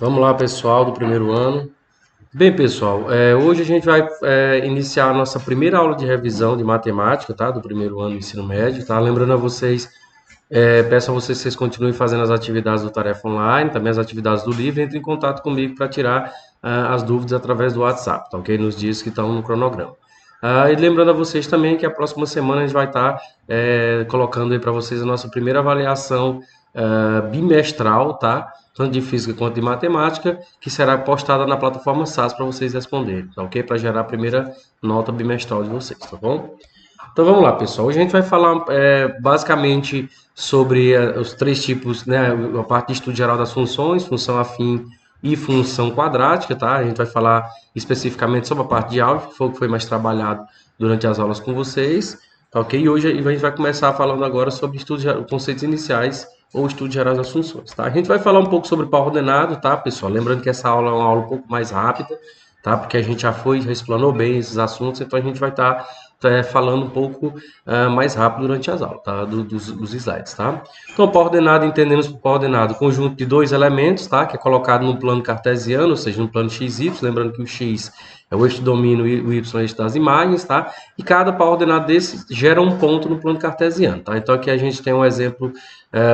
Vamos lá, pessoal do primeiro ano. Bem, pessoal, hoje a gente vai iniciar a nossa primeira aula de revisão de matemática, tá? Do primeiro ano do ensino médio, tá? Lembrando a vocês, peço a vocês que vocês continuem fazendo as atividades do Tarefa Online, também as atividades do livro, entre em contato comigo para tirar as dúvidas através do WhatsApp, tá ok? Nos dias que estão no cronograma. E lembrando a vocês também que a próxima semana a gente vai estar colocando aí para vocês a nossa primeira avaliação bimestral, tá? Tanto de física quanto de matemática, que será postada na plataforma SAS para vocês responderem, tá ok? Para gerar a primeira nota bimestral de vocês, tá bom? Então vamos lá, pessoal. Hoje a gente vai falar basicamente sobre os três tipos, né? A parte de estudo geral das funções, função afim e função quadrática, tá? A gente vai falar especificamente sobre a parte de álgebra, que foi o que foi mais trabalhado durante as aulas com vocês, tá ok? E hoje a gente vai começar falando agora sobre conceitos iniciais ou estudo geral das funções, tá? A gente vai falar um pouco sobre par ordenado, tá, pessoal? Lembrando que essa aula é uma aula um pouco mais rápida, tá? Porque a gente já explanou bem esses assuntos, então a gente vai estar falando um pouco mais rápido durante as aulas, tá? Dos slides, tá? Então, par ordenado, entendemos por par ordenado, conjunto de dois elementos, tá? Que é colocado no plano cartesiano, ou seja, no plano x, y, lembrando que o x é o eixo do domínio e o y é o eixo das imagens, tá? E cada par ordenado desse gera um ponto no plano cartesiano, tá? Então, aqui a gente tem um exemplo,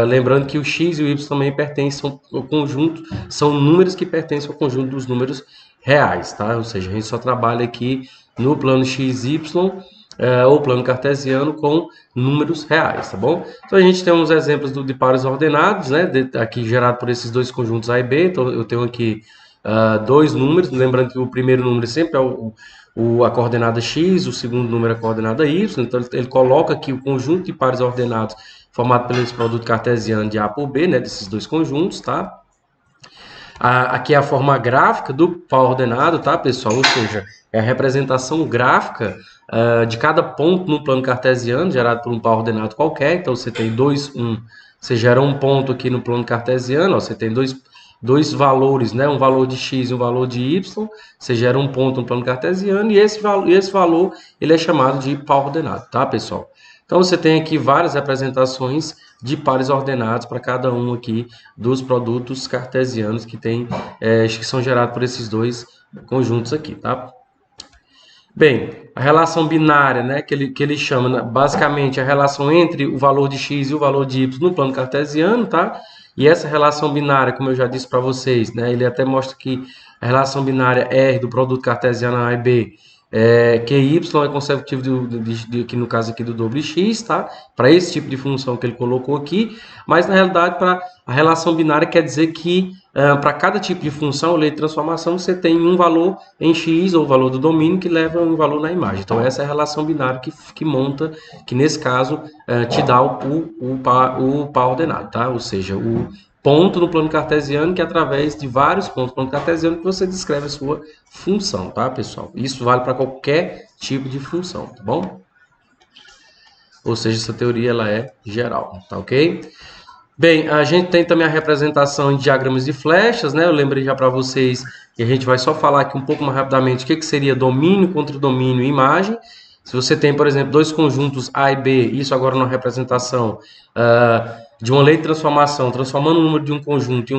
lembrando que o x e o y também pertencem ao conjunto, são números que pertencem ao conjunto dos números reais, tá? Ou seja, a gente só trabalha aqui no plano x, y, ou plano cartesiano com números reais, tá bom? Então a gente tem uns exemplos de pares ordenados, né? Aqui gerado por esses dois conjuntos A e B. Então eu tenho aqui dois números, lembrando que o primeiro número sempre é a coordenada x, o segundo número é a coordenada y. Então ele coloca aqui o conjunto de pares ordenados formado pelo esse produto cartesiano de A por B, né? Desses dois conjuntos, tá? Aqui é a forma gráfica do par ordenado, tá, pessoal? Ou seja, é a representação gráfica de cada ponto no plano cartesiano, gerado por um par ordenado qualquer. Então, você tem você gera um ponto aqui no plano cartesiano, ó, você tem dois valores, né? Um valor de x e um valor de y, você gera um ponto no plano cartesiano, e esse valor ele é chamado de par ordenado, tá, pessoal? Então, você tem aqui várias representações de pares ordenados para cada um aqui dos produtos cartesianos que são gerados por esses dois conjuntos aqui, tá? Bem, a relação binária, né, que ele chama, né, basicamente a relação entre o valor de x e o valor de y no plano cartesiano, tá? E essa relação binária, como eu já disse para vocês, né, ele até mostra que a relação binária R do produto cartesiano A e B que y é consecutivo aqui no caso aqui do wx, tá? Para esse tipo de função que ele colocou aqui, mas na realidade para a relação binária quer dizer que para cada tipo de função, lei de transformação, você tem um valor em x, ou o valor do domínio, que leva um valor na imagem. Então essa é a relação binária que monta, que nesse caso te dá o par ordenado, tá? Ou seja, o ponto no plano cartesiano, que é através de vários pontos no plano cartesiano que você descreve a sua função, tá, pessoal? Isso vale para qualquer tipo de função, tá bom? Ou seja, essa teoria ela é geral, tá ok? Bem, a gente tem também a representação em diagramas de flechas, né? Eu lembrei já para vocês e a gente vai só falar aqui um pouco mais rapidamente o que seria domínio, contra domínio e imagem. Se você tem, por exemplo, dois conjuntos A e B, isso agora na representação de uma lei de transformação, transformando o número de um conjunto em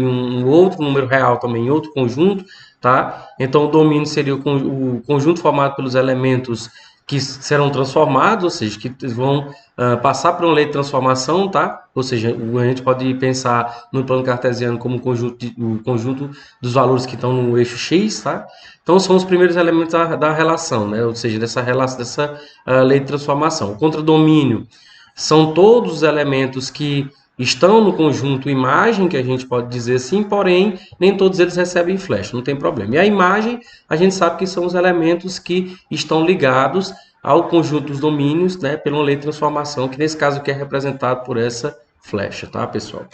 um outro número real também em outro conjunto, tá? Então o domínio seria o conjunto formado pelos elementos que serão transformados, ou seja, que vão passar por uma lei de transformação, tá? Ou seja, a gente pode pensar no plano cartesiano como o conjunto dos valores que estão no eixo x, tá? Então são os primeiros elementos da relação, né? Ou seja, dessa lei de transformação. O contradomínio são todos os elementos que estão no conjunto imagem, que a gente pode dizer assim, porém, nem todos eles recebem flecha, não tem problema. E a imagem, a gente sabe que são os elementos que estão ligados ao conjunto dos domínios, né, pela lei de transformação, que nesse caso aqui é representado por essa flecha, tá, pessoal?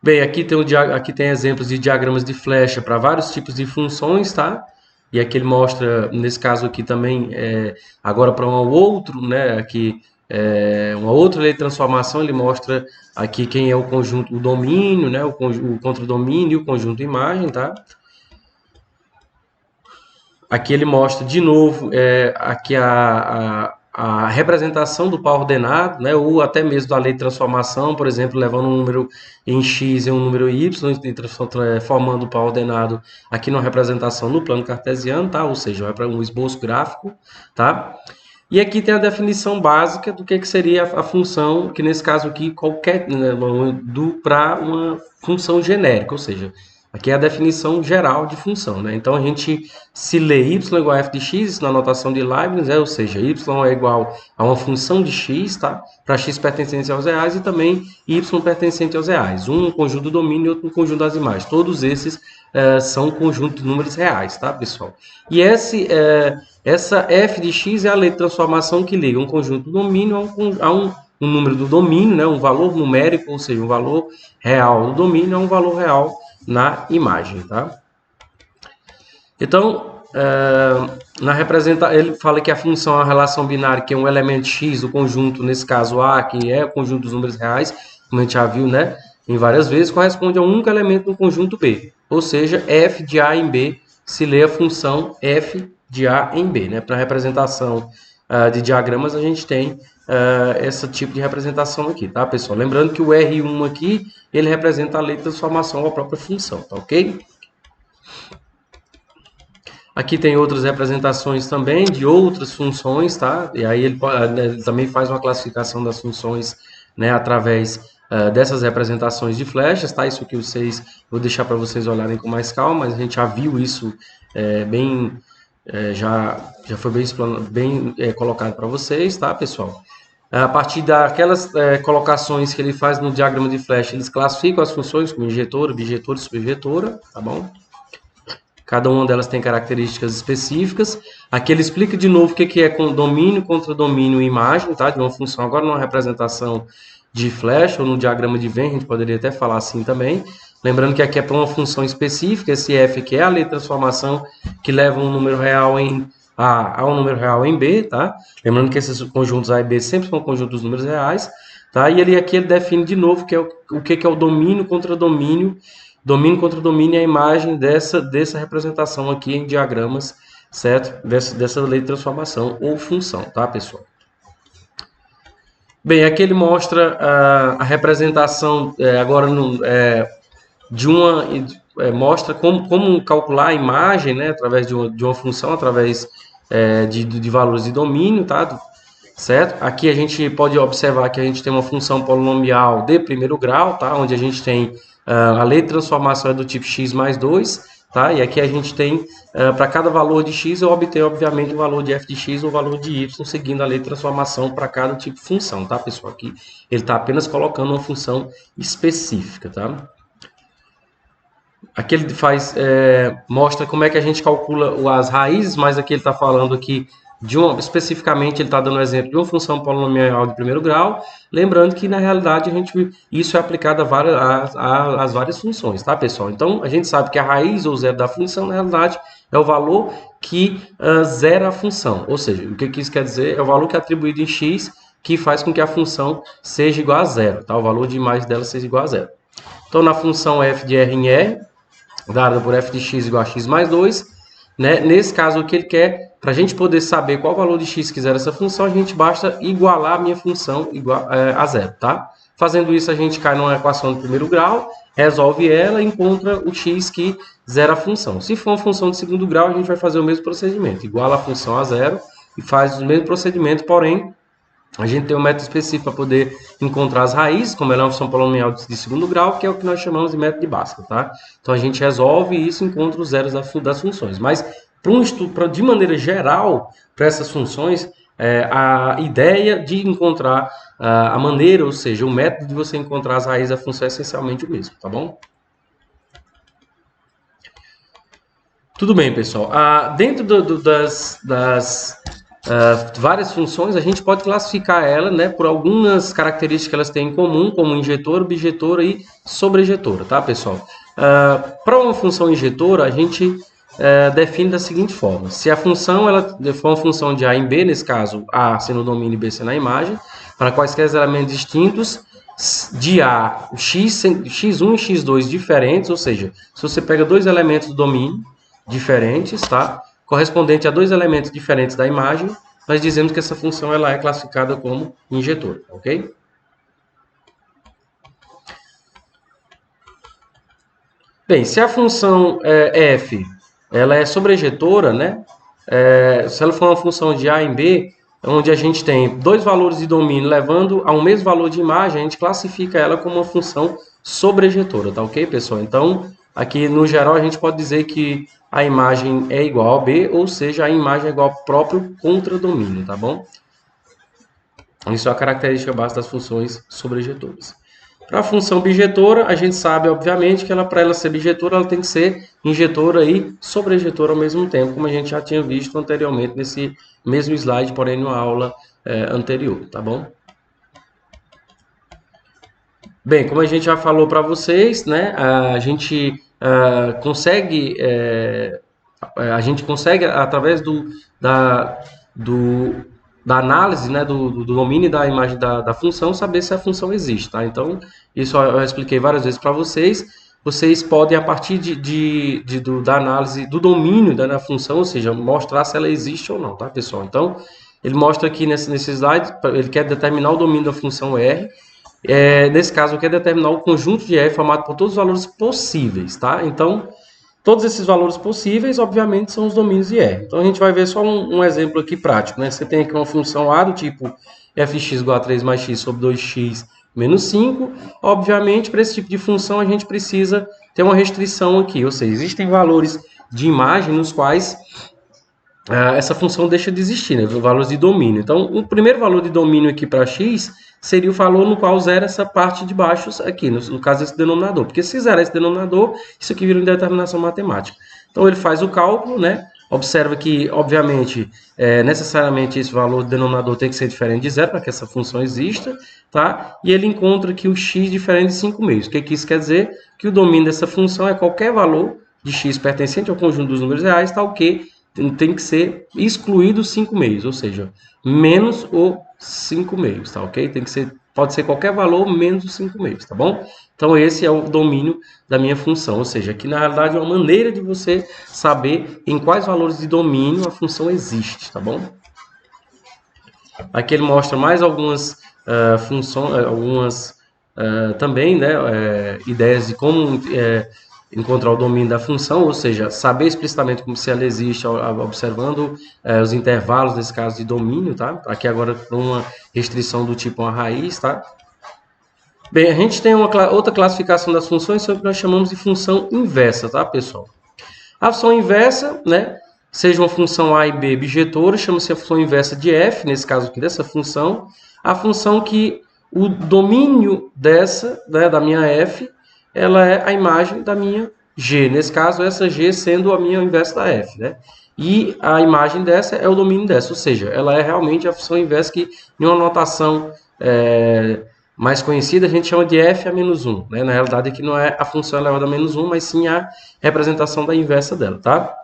Bem, aqui tem exemplos de diagramas de flecha para vários tipos de funções, tá? E aqui ele mostra, nesse caso aqui também, agora para um outro, né, aqui, uma outra lei de transformação, ele mostra aqui quem é o conjunto, o domínio, né, o contradomínio e o conjunto imagem, tá? Aqui ele mostra de novo aqui a a representação do par ordenado, né, ou até mesmo da lei de transformação, por exemplo, levando um número em x e um número y, e formando o par ordenado aqui numa representação no plano cartesiano, tá? Ou seja, vai para um esboço gráfico, tá? E aqui tem a definição básica do que seria a função, que nesse caso aqui, qualquer, né, para uma função genérica, ou seja, aqui é a definição geral de função, né? Então a gente se lê y igual a f de x na notação de Leibniz, ou seja, y é igual a uma função de x, tá? Para x pertencente aos reais e também y pertencente aos reais. Um conjunto do domínio e outro conjunto das imagens. Todos esses são um conjunto de números reais, tá, pessoal? E essa f de x é a lei de transformação que liga um conjunto do domínio a um número do domínio, né? Um valor numérico, ou seja, um valor real do domínio a um valor real na imagem, tá? Então, ele fala que a função é uma relação binária, que é um elemento x do conjunto, nesse caso A, que é o conjunto dos números reais, como a gente já viu, né, em várias vezes, corresponde a um único elemento do conjunto B. Ou seja, f de A em B se lê a função f de A em B, né? Para representação de diagramas, a gente tem esse tipo de representação aqui, tá, pessoal? Lembrando que o R1 aqui, ele representa a lei de transformação da própria função, tá ok? Aqui tem outras representações também de outras funções, tá? E aí ele também faz uma classificação das funções, né, através dessas representações de flechas, tá? Isso aqui vou deixar para vocês olharem com mais calma, mas a gente já viu isso já foi bem colocado para vocês, tá, pessoal? A partir daquelas colocações que ele faz no diagrama de flecha, eles classificam as funções como injetora, bijetora e subjetora, tá bom? Cada uma delas tem características específicas. Aqui ele explica de novo o que é domínio contra domínio e imagem, tá? De uma função. Agora, numa representação de flecha ou no diagrama de Venn, a gente poderia até falar assim também. Lembrando que aqui é para uma função específica, esse f que é a lei de transformação que leva um número real em A a um número real em B, tá? Lembrando que esses conjuntos A e B sempre são conjuntos dos números reais, tá? E aqui ele define de novo o que é o domínio contra domínio. Domínio contra domínio é a imagem dessa representação aqui em diagramas, certo? Dessa lei de transformação ou função, tá, pessoal? Bem, aqui ele mostra a representação agora mostra como calcular a imagem, né, através de uma função, através de valores de domínio, tá? Certo? Aqui a gente pode observar que a gente tem uma função polinomial de primeiro grau, tá? Onde a gente tem a lei de transformação é do tipo x mais 2, tá? E aqui a gente tem, para cada valor de x, eu obtenho, obviamente, o valor de f de x ou o valor de y, seguindo a lei de transformação para cada tipo de função, tá, pessoal? Aqui ele está apenas colocando uma função específica, tá? Aqui ele mostra como é que a gente calcula as raízes, mas aqui ele está falando aqui especificamente, ele está dando um exemplo de uma função polinomial de primeiro grau, lembrando que na realidade isso é aplicado às várias funções, tá, pessoal? Então a gente sabe que a raiz ou zero da função, na realidade, é o valor que zera a função, ou seja, o que isso quer dizer? É o valor que é atribuído em x que faz com que a função seja igual a zero, tá? O valor de imagem dela seja igual a zero. Então na função f de r em r, dada por f de x igual a x mais 2, né? Nesse caso, o que ele quer, para a gente poder saber qual valor de x quiser essa função, a gente basta igualar a minha função a zero, tá? Fazendo isso, a gente cai numa equação de primeiro grau, resolve ela e encontra o x que zera a função. Se for uma função de segundo grau, a gente vai fazer o mesmo procedimento. Iguala a função a zero e faz o mesmo procedimento, porém, a gente tem um método específico para poder encontrar as raízes, como ela é uma função polinomial de segundo grau, que é o que nós chamamos de método de Bhaskara, tá? Então, a gente resolve isso e encontra os zeros das funções. Mas, de maneira geral, para essas funções, a ideia de encontrar a maneira, ou seja, o método de você encontrar as raízes da função é essencialmente o mesmo, tá bom? Tudo bem, pessoal. Dentro das várias funções, a gente pode classificar ela, né, por algumas características que elas têm em comum, como injetora, objetora e sobrejetora, tá, pessoal? Para uma função injetora, a gente define da seguinte forma: se a função ela for uma função de A em B, nesse caso A sendo o domínio e B sendo a imagem, para quaisquer elementos distintos de A, x1 e x2 diferentes, ou seja, se você pega dois elementos do domínio diferentes, tá, correspondente a dois elementos diferentes da imagem, nós dizemos que essa função ela é classificada como injetora, ok? Bem, se a função f ela é sobrejetora, né? Se ela for uma função de A em B, onde a gente tem dois valores de domínio levando a um mesmo valor de imagem, a gente classifica ela como uma função sobrejetora, tá ok, pessoal? Então, aqui no geral, a gente pode dizer que a imagem é igual a B, ou seja, a imagem é igual ao próprio contradomínio, tá bom? Isso é a característica básica das funções sobrejetoras. Para a função bijetora, a gente sabe, obviamente, que para ela ser bijetora, ela tem que ser injetora e sobrejetora ao mesmo tempo, como a gente já tinha visto anteriormente nesse mesmo slide, porém numa aula anterior, tá bom? Bem, como a gente já falou para vocês, né, a gente consegue através do, da análise, né, do domínio da imagem da função, saber se a função existe, tá? Então, isso eu expliquei várias vezes para vocês. Vocês podem, a partir da análise do domínio da função, ou seja, mostrar se ela existe ou não, tá, pessoal? Então, ele mostra aqui nesse slide, ele quer determinar o domínio da função R. Nesse caso, eu quero determinar o conjunto de R formado por todos os valores possíveis, tá? Então, todos esses valores possíveis, obviamente, são os domínios de R. Então, a gente vai ver só um exemplo aqui prático, né? Você tem aqui uma função A do tipo fx igual a 3 mais x sobre 2x menos 5. Obviamente, para esse tipo de função, a gente precisa ter uma restrição aqui, ou seja, existem valores de imagem nos quais essa função deixa de existir, né? Valores de domínio. Então, o primeiro valor de domínio aqui para x seria o valor no qual zera essa parte de baixo aqui, no caso esse denominador. Porque se zerar esse denominador, isso aqui vira uma determinação matemática. Então, ele faz o cálculo, né? Observa que, obviamente, necessariamente esse valor do denominador tem que ser diferente de zero para que essa função exista, tá? E ele encontra que o x diferente de 5 meios. O que isso quer dizer? Que o domínio dessa função é qualquer valor de x pertencente ao conjunto dos números reais, tal que tem que ser excluído 5 meios, ou seja, menos o 5 meios, tá ok? Pode ser qualquer valor menos os 5 meios, tá bom? Então esse é o domínio da minha função, ou seja, aqui na realidade é uma maneira de você saber em quais valores de domínio a função existe, tá bom? Aqui ele mostra mais algumas funções, também, né, ideias de como encontrar o domínio da função, ou seja, saber explicitamente como se ela existe, observando os intervalos, nesse caso, de domínio, tá? Aqui agora com uma restrição do tipo uma raiz, tá? Bem, a gente tem outra classificação das funções, que nós chamamos de função inversa, tá, pessoal? A função inversa, né, seja uma função A e B bijetora, chama-se a função inversa de f, nesse caso aqui dessa função, a função que o domínio dessa, né, da minha f, ela é a imagem da minha g. Nesse caso, essa g sendo a minha inversa da f, né? E a imagem dessa é o domínio dessa, ou seja, ela é realmente a função inversa que, em uma notação mais conhecida, a gente chama de f a menos 1. Né? Na realidade, aqui não é a função elevada a menos 1, mas sim a representação da inversa dela, tá?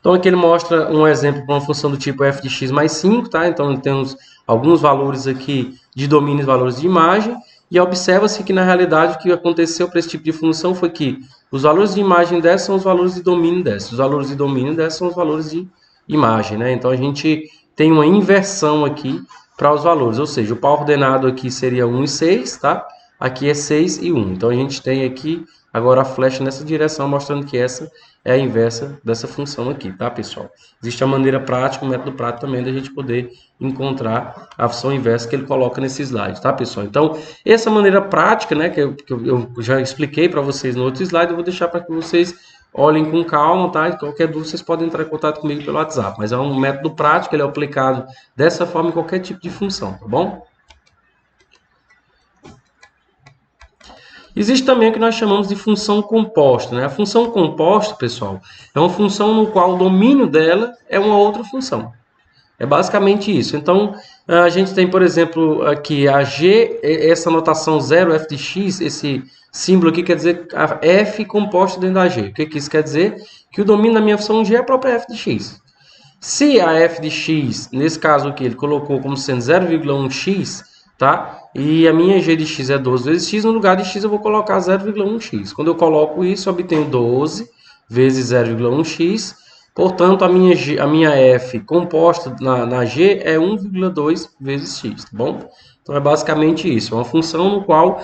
Então, aqui ele mostra um exemplo para uma função do tipo f de x mais 5, tá? Então, temos alguns valores aqui de domínio e valores de imagem, e observa-se que, na realidade, o que aconteceu para esse tipo de função foi que os valores de imagem dessa são os valores de domínio dessa, os valores de domínio dessa são os valores de imagem, né? Então, a gente tem uma inversão aqui para os valores, ou seja, o par ordenado aqui seria 1 e 6, tá? Aqui é 6 e 1. Então, a gente tem aqui agora a flecha nessa direção, mostrando que essa é a inversa dessa função aqui, tá, pessoal? Existe a maneira prática, o método prático também da gente poder encontrar a função inversa que ele coloca nesse slide, tá, pessoal? Então, essa maneira prática, né, que eu já expliquei para vocês no outro slide, eu vou deixar para que vocês olhem com calma, tá? E qualquer dúvida, vocês podem entrar em contato comigo pelo WhatsApp. Mas é um método prático, ele é aplicado dessa forma em qualquer tipo de função, tá bom? Existe também o que nós chamamos de função composta, né? A função composta, pessoal, é uma função no qual o domínio dela é uma outra função. É basicamente isso. Então, a gente tem, por exemplo, aqui a g, essa notação 0f de x, esse símbolo aqui quer dizer a f composta dentro da g. O que isso quer dizer? Que o domínio da minha função g é a própria f de x. Se a f de x, nesse caso aqui, ele colocou como sendo 0,1x, tá? E a minha g de x é 12 vezes x, no lugar de x eu vou colocar 0,1x. Quando eu coloco isso, eu obtenho 12 vezes 0,1x, Portanto, a minha f composta na g é 1,2 vezes x, tá bom? Então, é basicamente isso. É uma função no qual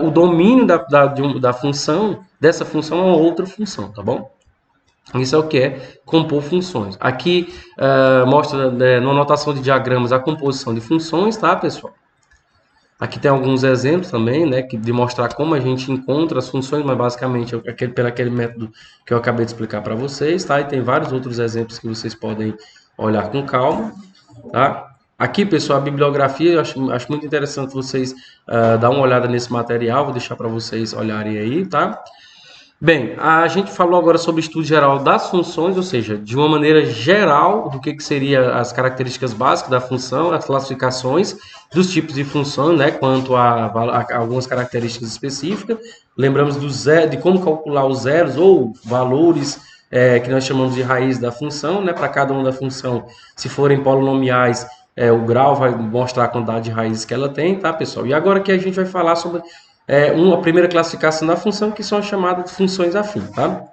o domínio da função, dessa função é uma outra função, tá bom? Isso é o que é compor funções. Aqui mostra, na notação de diagramas, a composição de funções, tá, pessoal? Aqui tem alguns exemplos também, né, de mostrar como a gente encontra as funções, mas basicamente pelo aquele método que eu acabei de explicar para vocês, tá? E tem vários outros exemplos que vocês podem olhar com calma, tá? Aqui, pessoal, a bibliografia, eu acho muito interessante vocês dar uma olhada nesse material, vou deixar para vocês olharem aí, tá? Bem, a gente falou agora sobre o estudo geral das funções, ou seja, de uma maneira geral, do que seria as características básicas da função, as classificações dos tipos de função, né, quanto a algumas características específicas. Lembramos de como calcular os zeros ou valores que nós chamamos de raiz da função, né, para cada uma da função, se forem polinomiais, o grau vai mostrar a quantidade de raízes que ela tem, tá, pessoal? E agora que a gente vai falar sobre uma primeira classificação da função, que são as chamadas de funções afins, tá?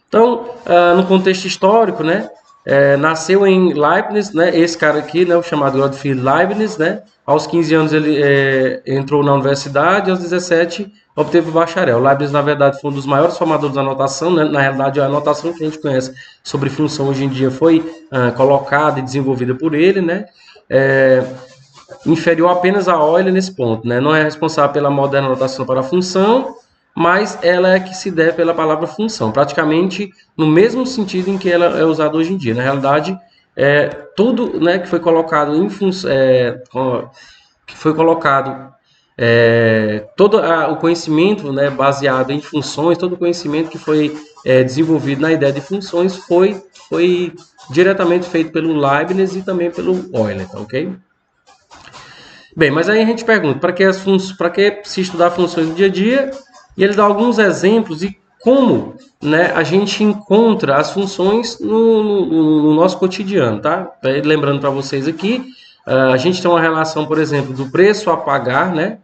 Então, no contexto histórico, né, nasceu em Leibniz, né, esse cara aqui, né, o chamado Gottfried Leibniz, né, aos 15 anos ele entrou na universidade, aos 17 obteve o bacharel. Leibniz, na verdade, foi um dos maiores formadores da notação, né, na realidade, a notação que a gente conhece sobre função hoje em dia foi colocada e desenvolvida por ele, né, inferior apenas a Euler nesse ponto, né? Não é responsável pela moderna notação para a função, mas ela é que se deve pela palavra função, praticamente no mesmo sentido em que ela é usada hoje em dia. Na realidade, tudo, né, que foi colocado em função, que foi colocado todo o conhecimento, né, baseado em funções, todo o conhecimento que foi desenvolvido na ideia de funções foi diretamente feito pelo Leibniz e também pelo Euler, tá, ok? Bem, mas aí a gente pergunta, para que se estudar funções no dia a dia? E ele dá alguns exemplos de como, né, a gente encontra as funções no nosso cotidiano, tá? Lembrando para vocês aqui, a gente tem uma relação, por exemplo, do preço a pagar, né,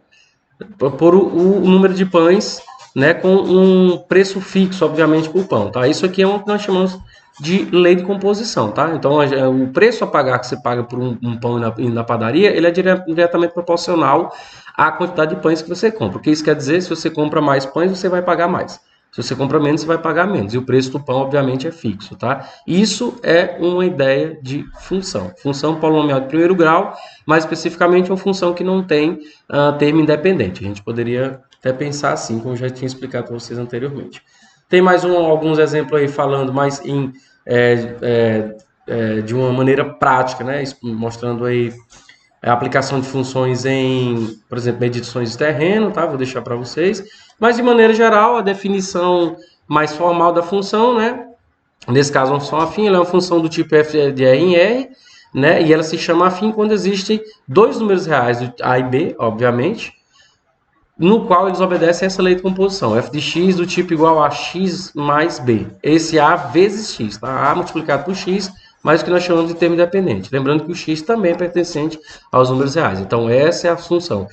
por o número de pães, né, com um preço fixo, obviamente, por pão, tá? Isso aqui é o que nós chamamos de lei de composição, tá? Então, o preço a pagar que você paga por um pão na padaria, ele é diretamente proporcional à quantidade de pães que você compra. O que isso quer dizer? Se você compra mais pães, você vai pagar mais. Se você compra menos, você vai pagar menos. E o preço do pão, obviamente, é fixo, tá? Isso é uma ideia de função. Função polinomial de primeiro grau, mais especificamente uma função que não tem termo independente. A gente poderia até pensar assim, como eu já tinha explicado para vocês anteriormente. Tem mais alguns exemplos aí falando mais de uma maneira prática, né? Mostrando aí a aplicação de funções em, por exemplo, medições de terreno, tá? Vou deixar para vocês. Mas, de maneira geral, a definição mais formal da função, né? Nesse caso, uma função afim, ela é uma função do tipo f de R em R, né? E ela se chama afim quando existem dois números reais, A e B, obviamente, no qual eles obedecem a essa lei de composição. F de x do tipo igual a x mais b. Esse A vezes x, tá? A multiplicado por x, mais o que nós chamamos de termo independente. Lembrando que o x também é pertencente aos números reais. Então, essa é a função,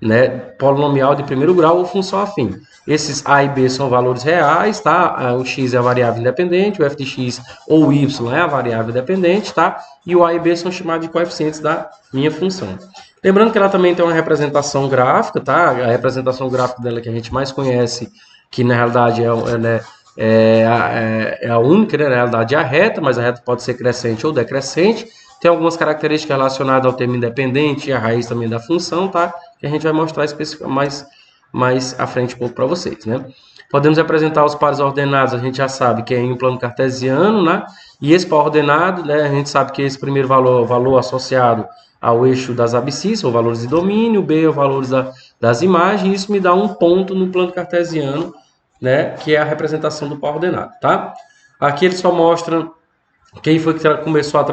né, polinomial de primeiro grau ou função afim. Esses A e B são valores reais, tá? O x é a variável independente, o f de x ou y é a variável dependente, tá? E o A e B são chamados de coeficientes da minha função. Lembrando que ela também tem uma representação gráfica, tá? A representação gráfica dela que a gente mais conhece, que na realidade é a única, né? Na realidade é a reta, mas a reta pode ser crescente ou decrescente. Tem algumas características relacionadas ao termo independente e a raiz também da função, tá? Que a gente vai mostrar mais à frente um pouco para vocês, né? Podemos representar os pares ordenados, a gente já sabe que é em um plano cartesiano, né? E esse par ordenado, né? A gente sabe que esse primeiro valor associado ao eixo das abscissas, ou valores de domínio, B, os valores das imagens, e isso me dá um ponto no plano cartesiano, né? Que é a representação do par ordenado, tá? Aqui ele só mostra quem foi que começou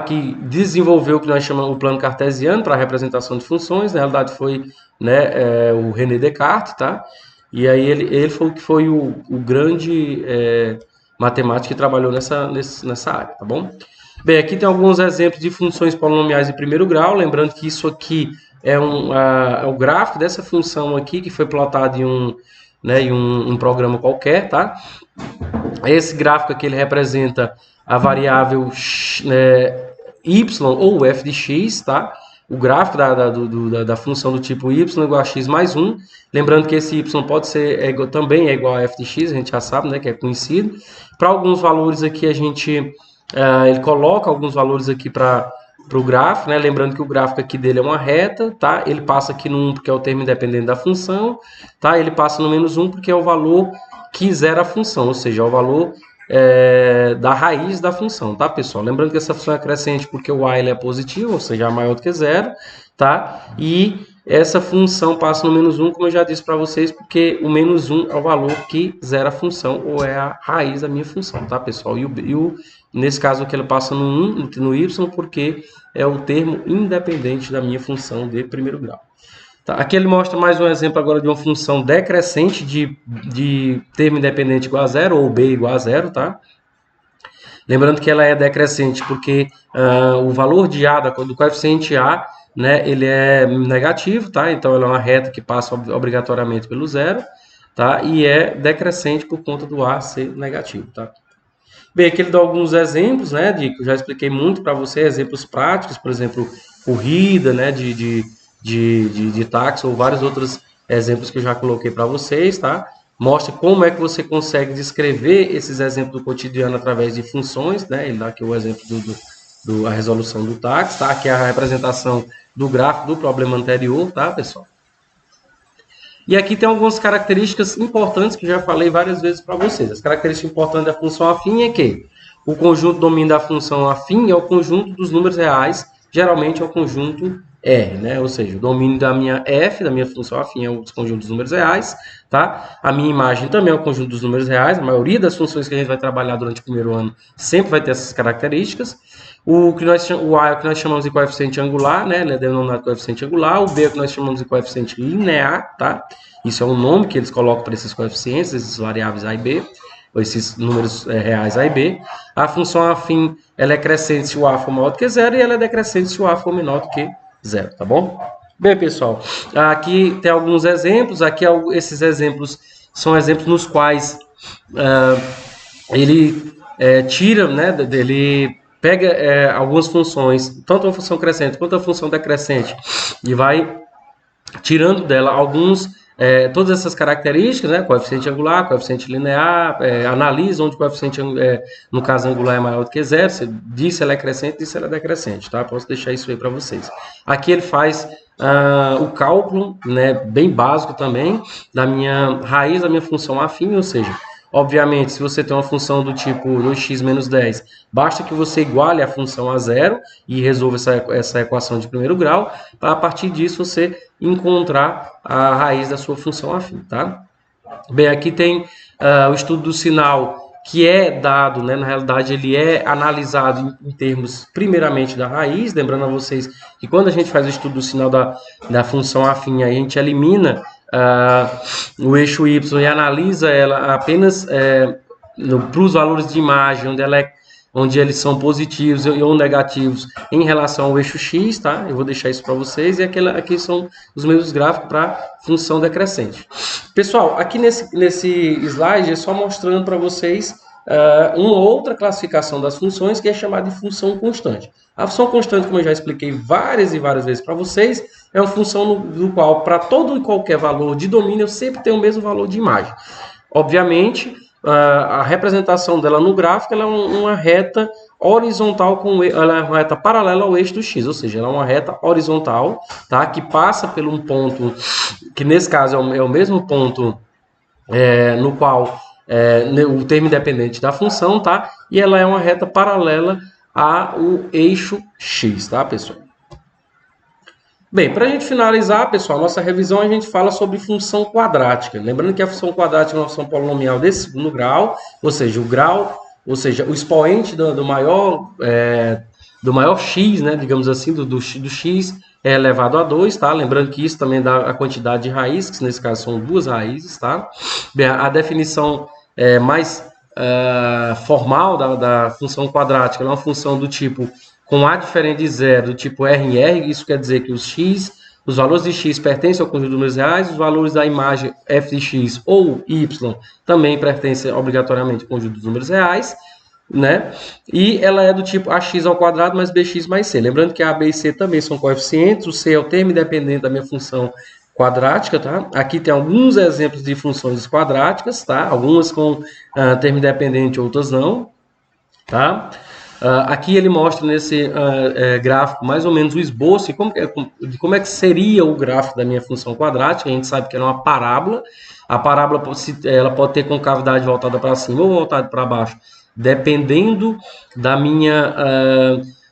que desenvolveu o que nós chamamos o plano cartesiano para a representação de funções. Na realidade foi, né, o René Descartes, tá? E aí ele foi o grande matemático que trabalhou nessa área, tá bom? Bem, aqui tem alguns exemplos de funções polinomiais de primeiro grau, lembrando que isso aqui é o gráfico dessa função aqui, que foi plotado em um programa qualquer, tá? Esse gráfico aqui ele representa a variável y ou f de x, tá? O gráfico da função do tipo y igual a x mais 1. Lembrando que esse y pode ser também é igual a f de x, a gente já sabe, né, que é conhecido. Para alguns valores aqui a gente ele coloca alguns valores aqui para o gráfico, né? Lembrando que o gráfico aqui dele é uma reta, tá? Ele passa aqui no 1 porque é o termo independente da função, tá? Ele passa no menos 1 porque é o valor que zera a função, ou seja, é o valor da raiz da função, tá, pessoal? Lembrando que essa função é crescente porque o a ele é positivo, ou seja, é maior do que zero, tá? E essa função passa no menos 1, como eu já disse para vocês, porque o menos 1 é o valor que zera a função, ou é a raiz da minha função, tá, pessoal? Nesse caso aqui ele passa no 1, no y, porque é o termo independente da minha função de primeiro grau. Tá, aqui ele mostra mais um exemplo agora de uma função decrescente de termo independente igual a zero, ou b igual a zero, tá? Lembrando que ela é decrescente porque o valor de a, do coeficiente a, né, ele é negativo, tá? Então ela é uma reta que passa obrigatoriamente pelo zero, tá? E é decrescente por conta do a ser negativo, tá? Bem, aqui ele dá alguns exemplos, né, que eu já expliquei muito para você, exemplos práticos, por exemplo, corrida, né, de táxi ou vários outros exemplos que eu já coloquei para vocês, tá? Mostra como é que você consegue descrever esses exemplos do cotidiano através de funções, né? Ele dá aqui o exemplo a resolução do táxi, tá? Aqui é a representação do gráfico do problema anterior, tá, pessoal? E aqui tem algumas características importantes que eu já falei várias vezes para vocês. As características importantes da função afim é que o conjunto domínio da função afim é o conjunto dos números reais, geralmente é o conjunto R, né? Ou seja, o domínio da minha f, da minha função afim, é o conjunto dos números reais, tá? A minha imagem também é o conjunto dos números reais. A maioria das funções que a gente vai trabalhar durante o primeiro ano sempre vai ter essas características. O A é o que nós chamamos de coeficiente angular, né? Ele é denominado coeficiente angular. O B é o que nós chamamos de coeficiente linear, tá? Isso é um nome que eles colocam para esses coeficientes, esses variáveis A e B, ou esses números reais A e B. A função afim, ela é crescente se o A for maior do que zero e ela é decrescente se o A for menor do que zero, tá bom? Bem, pessoal, aqui tem alguns exemplos. Aqui esses exemplos são exemplos nos quais ele tira, né, ele pega algumas funções, tanto a função crescente quanto a função decrescente, e vai tirando dela todas essas características, né? Coeficiente angular, coeficiente linear, analisa onde o coeficiente, no caso angular, é maior do que zero, se disse ela é crescente, disse ela é decrescente, tá? Posso deixar isso aí para vocês. Aqui ele faz o cálculo, né, bem básico também, da minha raiz da minha função afim, ou seja, obviamente, se você tem uma função do tipo 2x menos 10, basta que você iguale a função a zero e resolva essa equação de primeiro grau, para a partir disso você encontrar a raiz da sua função afim, tá? Bem, aqui tem o estudo do sinal, que é dado, né, na realidade ele é analisado em termos primeiramente da raiz, lembrando a vocês que quando a gente faz o estudo do sinal da função afim, a gente elimina o eixo y e analisa ela apenas para os valores de imagem, onde eles são positivos ou negativos em relação ao eixo x, tá? Eu vou deixar isso para vocês, e aqui são os mesmos gráficos para função decrescente. Pessoal, aqui nesse slide é só mostrando para vocês uma outra classificação das funções, que é chamada de função constante. A função constante, como eu já expliquei várias e várias vezes para vocês, é uma função do qual, para todo e qualquer valor de domínio, eu sempre tenho o mesmo valor de imagem. Obviamente, a representação dela no gráfico ela é uma reta horizontal, ela é uma reta paralela ao eixo do x, ou seja, ela é uma reta horizontal, tá, que passa por um ponto, que nesse caso é o mesmo ponto no qual o termo independente da função, tá, e ela é uma reta paralela ao eixo x, tá, pessoal? Bem, para a gente finalizar, pessoal, nossa revisão, a gente fala sobre função quadrática. Lembrando que a função quadrática é uma função polinomial de segundo grau, ou seja, o expoente do maior x, né, digamos assim, do x é elevado a 2, tá? Lembrando que isso também dá a quantidade de raízes, que nesse caso são duas raízes, tá? Bem, a definição mais formal da função quadrática é uma função do tipo com a diferente de zero, do tipo R em R, isso quer dizer que os x os valores de x pertencem ao conjunto de números reais, os valores da imagem f de x ou y também pertencem obrigatoriamente ao conjunto dos números reais, né? E ela é do tipo ax ao quadrado mais bx mais c. Lembrando que a, b e c também são coeficientes, o c é o termo independente da minha função quadrática, tá? Aqui tem alguns exemplos de funções quadráticas, tá? Algumas com termo independente, outras não, tá? Aqui ele mostra nesse gráfico mais ou menos o esboço de como é que seria o gráfico da minha função quadrática. A gente sabe que ela é uma parábola. A parábola ela pode ter concavidade voltada para cima ou voltada para baixo, dependendo da minha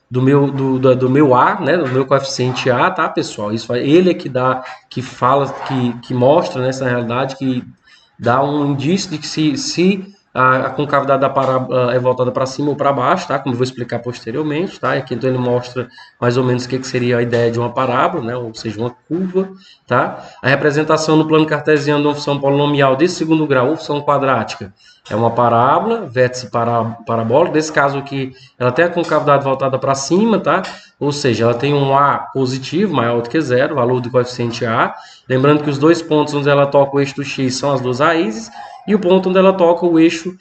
do meu A, né, do meu coeficiente A, tá, pessoal? Isso ele é que dá, que fala, que mostra nessa realidade, que dá um indício de que se a concavidade da parábola é voltada para cima ou para baixo, tá? Como eu vou explicar posteriormente, tá? Aqui então ele mostra mais ou menos o que seria a ideia de uma parábola, né? Ou seja, uma curva, tá? A representação no plano cartesiano de uma função polinomial de segundo grau ou função quadrática é uma parábola, vértice parabólico. Nesse caso aqui, ela tem a concavidade voltada para cima, tá? Ou seja, ela tem um A positivo, maior do que zero, valor do coeficiente A. Lembrando que os dois pontos onde ela toca o eixo do X são as duas raízes, e o ponto onde ela toca o eixo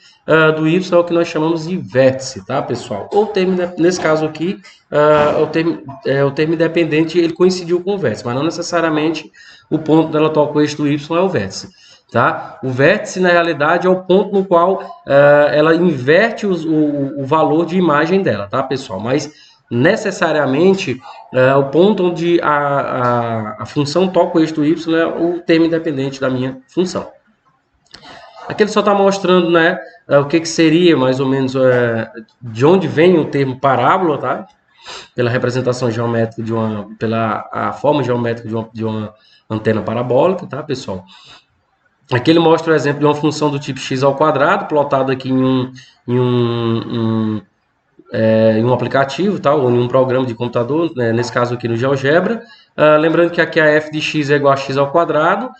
do Y é o que nós chamamos de vértice, tá, pessoal? Ou termo, nesse caso aqui, o termo independente, ele coincidiu com o vértice, mas não necessariamente o ponto onde ela toca o eixo do Y é o vértice. Tá? O vértice, na realidade, é o ponto no qual ela inverte o valor de imagem dela, tá, pessoal? Mas, necessariamente, o ponto onde a função toca o eixo do y é o termo independente da minha função. Aqui ele só está mostrando, né, o que seria, mais ou menos, de onde vem o termo parábola, tá? Pela representação geométrica pela a forma geométrica de uma antena parabólica, tá, pessoal? Aqui ele mostra o exemplo de uma função do tipo x ao quadrado, plotado aqui em um aplicativo, tá? Ou em um programa de computador, né? Nesse caso aqui no GeoGebra. Lembrando que aqui a f de x é igual a x ao quadrado.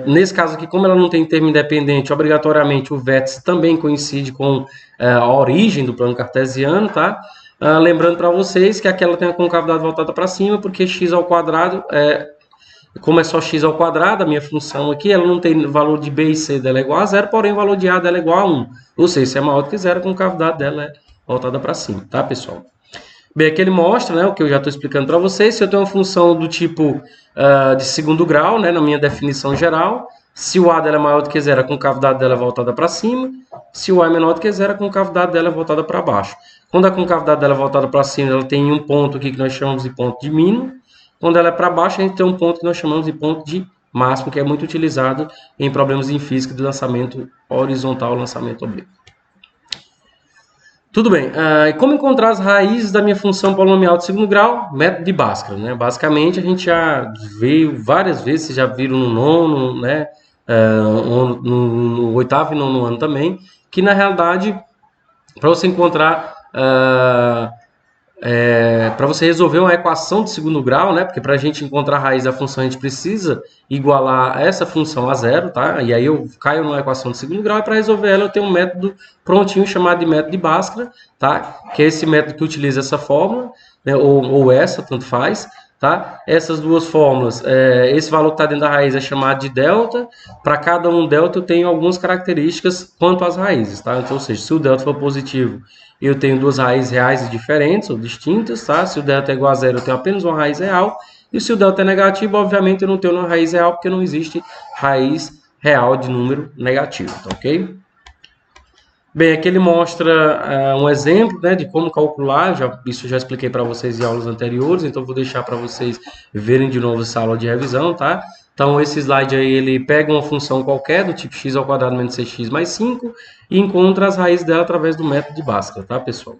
Nesse caso aqui, como ela não tem termo independente, obrigatoriamente o vértice também coincide com a origem do plano cartesiano, tá? Lembrando para vocês que aqui ela tem a concavidade voltada para cima, porque x ao quadrado como é só x ao quadrado, a minha função aqui, ela não tem valor de b e c dela é igual a zero, porém o valor de a dela é igual a 1. Ou seja, se é maior do que zero, a concavidade dela é voltada para cima, tá, pessoal? Bem, aqui ele mostra, né, o que eu já estou explicando para vocês. Se eu tenho uma função do tipo de segundo grau, né, na minha definição geral, se o a dela é maior do que zero, a concavidade dela é voltada para cima. Se o a é menor do que zero, a concavidade dela é voltada para baixo. Quando a concavidade dela é voltada para cima, ela tem um ponto aqui que nós chamamos de ponto de mínimo. Quando ela é para baixo, a gente tem um ponto que nós chamamos de ponto de máximo, que é muito utilizado em problemas em física de lançamento horizontal, lançamento oblíquo. Tudo bem. Como encontrar as raízes da minha função polinomial de segundo grau? Método de Bhaskara, né? Basicamente, a gente já veio várias vezes, vocês já viram no nono, né? No oitavo e nono ano também, que na realidade, para você encontrar... para você resolver uma equação de segundo grau, né? Porque para a gente encontrar a raiz da função, a gente precisa igualar essa função a zero, tá? E aí eu caio numa equação de segundo grau, e para resolver ela eu tenho um método prontinho chamado de método de Bhaskara, tá? Que é esse método que utiliza essa fórmula, né? ou essa, tanto faz, tá? Essas duas fórmulas, esse valor que está dentro da raiz é chamado de delta. Para cada um delta eu tenho algumas características quanto às raízes, tá? Então, ou seja, se o delta for positivo, eu tenho duas raízes reais diferentes ou distintas, tá? Se o delta é igual a zero, eu tenho apenas uma raiz real. E se o delta é negativo, obviamente eu não tenho uma raiz real, porque não existe raiz real de número negativo, tá ok? Bem, aqui ele mostra um exemplo, né, de como calcular. Isso eu já expliquei para vocês em aulas anteriores, então vou deixar para vocês verem de novo essa aula de revisão, tá? Então, esse slide aí, ele pega uma função qualquer, do tipo x ao quadrado menos 6x mais 5, e encontra as raízes dela através do método de Bhaskara, tá, pessoal?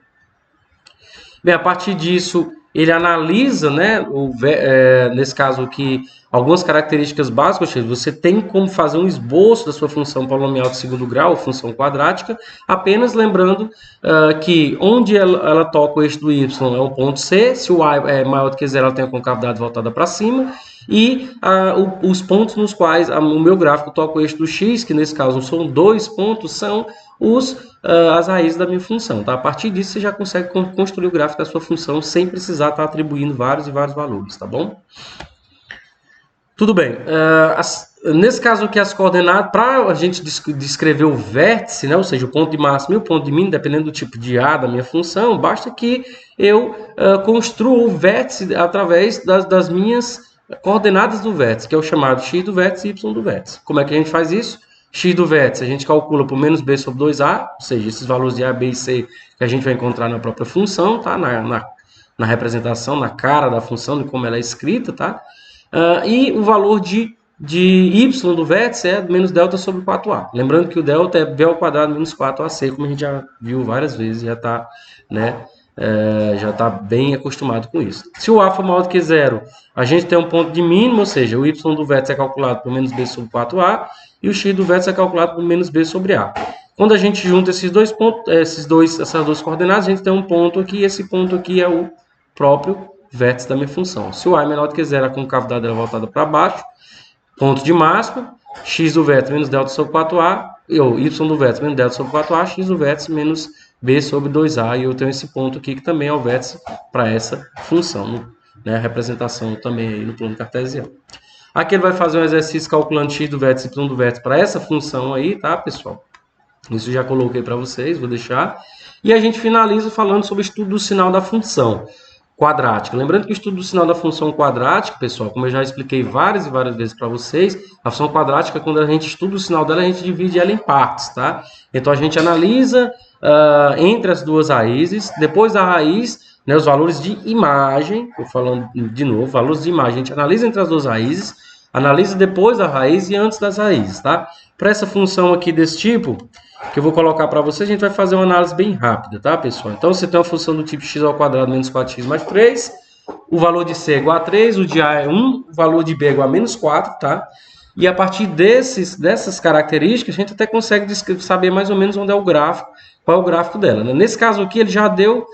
Bem, a partir disso, ele analisa, né, nesse caso aqui, algumas características básicas. Você tem como fazer um esboço da sua função polinomial de segundo grau, função quadrática, apenas lembrando que onde ela toca o eixo do y é o ponto C, se o a é maior do que zero, ela tem a concavidade voltada para cima, e os pontos nos quais o meu gráfico toca o eixo do x, que nesse caso são dois pontos, são as raízes da minha função, tá? A partir disso, você já consegue construir o gráfico da sua função sem precisar estar atribuindo vários e vários valores, tá bom? Tudo bem. Nesse caso aqui, as coordenadas, para a gente descrever o vértice, né, ou seja, o ponto de máximo e o ponto de mínimo, dependendo do tipo de A da minha função, basta que eu construa o vértice através das minhas coordenadas do vértice, que é o chamado x do vértice e y do vértice. Como é que a gente faz isso? X do vértice a gente calcula por menos b sobre 2a, ou seja, esses valores de a, b e c que a gente vai encontrar na própria função, tá? Na representação, na cara da função, de como ela é escrita, tá? E o valor de y do vértice é menos delta sobre 4a. Lembrando que o delta é b ao quadrado menos 4ac, como a gente já viu várias vezes, já está, né, já tá bem acostumado com isso. Se o a for maior do que zero, a gente tem um ponto de mínimo, ou seja, o y do vértice é calculado por menos b sobre 4a e o x do vértice é calculado por menos b sobre a. Quando a gente junta esses dois pontos, essas duas coordenadas, a gente tem um ponto aqui, e esse ponto aqui é o próprio vértice da minha função. Se o a é menor do que zero, a concavidade é voltada para baixo, ponto de máximo, x do vértice menos delta sobre 4a, ou y do vértice menos delta sobre 4a, x do vértice menos b sobre 2a, e eu tenho esse ponto aqui que também é o vértice para essa função, né? A representação também aí no plano cartesiano. Aqui ele vai fazer um exercício calculando x do vértice e y do vértice para essa função aí, tá, pessoal? Isso já coloquei para vocês, vou deixar. E a gente finaliza falando sobre o estudo do sinal da função quadrática. Lembrando que o estudo do sinal da função quadrática, pessoal, como eu já expliquei várias e várias vezes para vocês, a função quadrática, quando a gente estuda o sinal dela, a gente divide ela em partes, tá? Então, a gente analisa entre as duas raízes, depois da raiz, né, os valores de imagem, estou falando de novo, valores de imagem, a gente analisa entre as duas raízes, analisa depois da raiz e antes das raízes, tá? Para essa função aqui desse tipo, que eu vou colocar para vocês, a gente vai fazer uma análise bem rápida, tá, pessoal? Então, você tem uma função do tipo x ao quadrado menos 4x mais 3, o valor de c é igual a 3, o de a é 1, o valor de b é igual a menos 4, tá? E a partir dessas características, a gente até consegue saber mais ou menos onde é o gráfico, qual é o gráfico dela, né? Nesse caso aqui, ele já deu...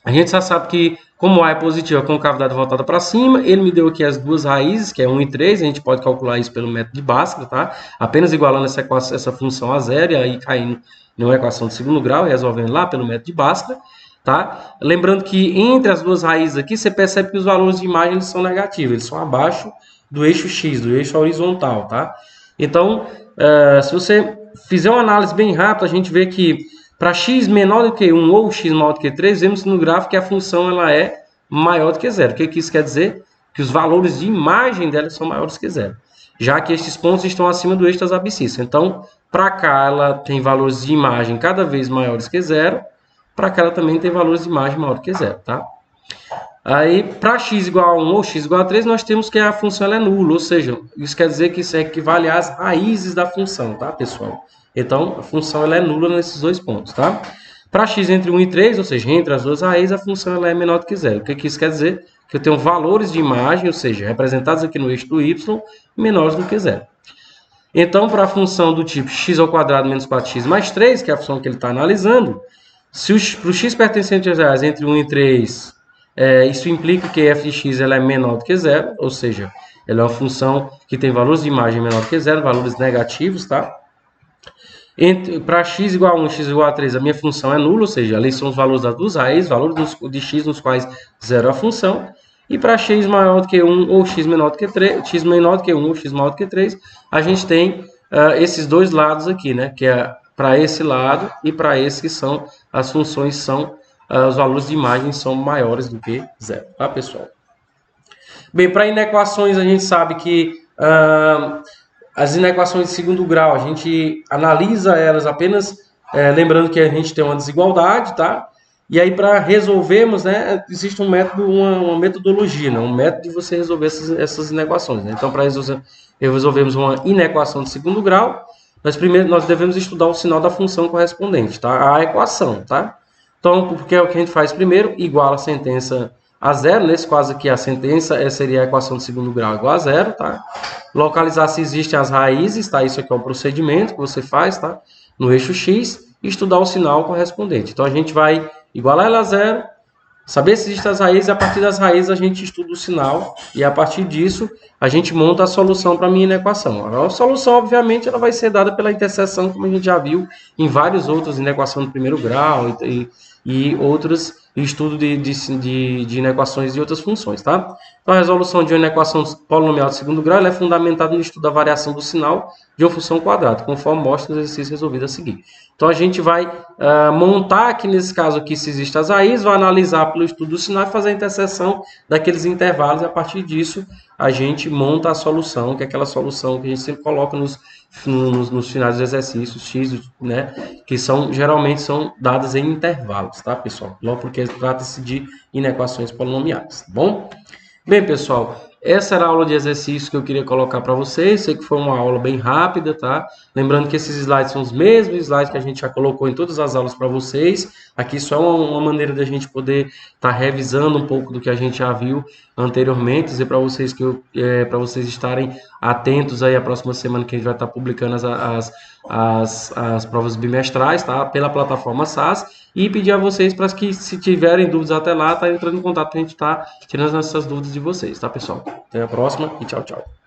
a gente já sabe que, como A é positivo, a concavidade voltada para cima, ele me deu aqui as duas raízes, que é 1 e 3, a gente pode calcular isso pelo método de Bhaskara, tá? Apenas igualando essa função a zero, e aí caindo em uma equação de segundo grau, e resolvendo lá pelo método de Bhaskara, tá? Lembrando que entre as duas raízes aqui, você percebe que os valores de imagem eles são negativos, eles são abaixo do eixo X, do eixo horizontal, tá? Então, se você fizer uma análise bem rápida, a gente vê que para x menor do que 1 ou x maior do que 3, vemos no gráfico que a função ela é maior do que zero. O que isso quer dizer? Que os valores de imagem dela são maiores que zero, já que estes pontos estão acima do eixo das abscissas. Então, para cá ela tem valores de imagem cada vez maiores que zero, para cá ela também tem valores de imagem maior que zero, tá? Aí, para x igual a 1 ou x igual a 3, nós temos que a função ela é nula, ou seja, isso quer dizer que isso equivale às raízes da função, tá, pessoal? Então, a função ela é nula nesses dois pontos, tá? Para x entre 1 e 3, ou seja, entre as duas raízes, a função ela é menor do que zero. O que isso quer dizer? Que eu tenho valores de imagem, ou seja, representados aqui no eixo do y, menores do que zero. Então, para a função do tipo x ao quadrado menos 4x mais 3, que é a função que ele está analisando, se para o x pertencente às raízes entre 1 e 3, isso implica que f de x ela é menor do que zero, ou seja, ela é uma função que tem valores de imagem menor do que zero, valores negativos, tá? Para x igual a 1 e x igual a 3, a minha função é nula, ou seja, ali são os valores das duas raízes, valores de x nos quais zero é a função. E para x maior do que 1 ou x menor do que 3, x menor do que 1 ou x maior do que 3, a gente tem esses dois lados aqui, né? Que é para esse lado e para esse que são as funções, são os valores de imagem são maiores do que zero, tá, pessoal? Bem, para inequações a gente sabe que as inequações de segundo grau, a gente analisa elas apenas, lembrando que a gente tem uma desigualdade, tá? E aí, para resolvermos, né, existe um método, uma metodologia, né? Um método de você resolver essas inequações, né? Então, para resolvermos uma inequação de segundo grau, nós devemos estudar o sinal da função correspondente, tá? A equação, tá? Então, porque é o que a gente faz primeiro, iguala a sentença a zero. Nesse caso aqui, a sentença seria a equação de segundo grau igual a zero, tá? Localizar se existem as raízes, tá? Isso aqui é o procedimento que você faz, tá? No eixo X, e estudar o sinal correspondente. Então, a gente vai igualar ela a zero, Saber se existem as raízes, a partir das raízes a gente estuda o sinal e a partir disso a gente monta a solução para a minha inequação. A solução, obviamente, ela vai ser dada pela interseção, como a gente já viu em vários outros, inequação do primeiro grau e outros estudo de inequações de outras funções, tá? Então, a resolução de uma inequação polinomial de segundo grau ela é fundamentada no estudo da variação do sinal de uma função quadrada, conforme mostra no exercício resolvido a seguir. Então, a gente vai montar aqui, nesse caso aqui, se existem as raízes, vai analisar pelo estudo do sinal e fazer a interseção daqueles intervalos, e a partir disso a gente monta a solução, que é aquela solução que a gente sempre coloca nos finais dos exercícios X, né, que geralmente são dadas em intervalos, tá, pessoal? Logo porque trata-se de inequações polinomiais, tá bom? Bem, pessoal, essa era a aula de exercício que eu queria colocar para vocês. Sei que foi uma aula bem rápida, tá? Lembrando que esses slides são os mesmos slides que a gente já colocou em todas as aulas para vocês. Aqui só é uma maneira da gente poder estar revisando um pouco do que a gente já viu anteriormente, dizer para vocês para vocês estarem atentos aí a próxima semana que a gente vai estar publicando as provas bimestrais, tá? Pela plataforma SAS, e pedir a vocês para que, se tiverem dúvidas até lá, tá entrando em contato para a gente estar tirando essas dúvidas de vocês, tá, pessoal? Até a próxima e tchau, tchau.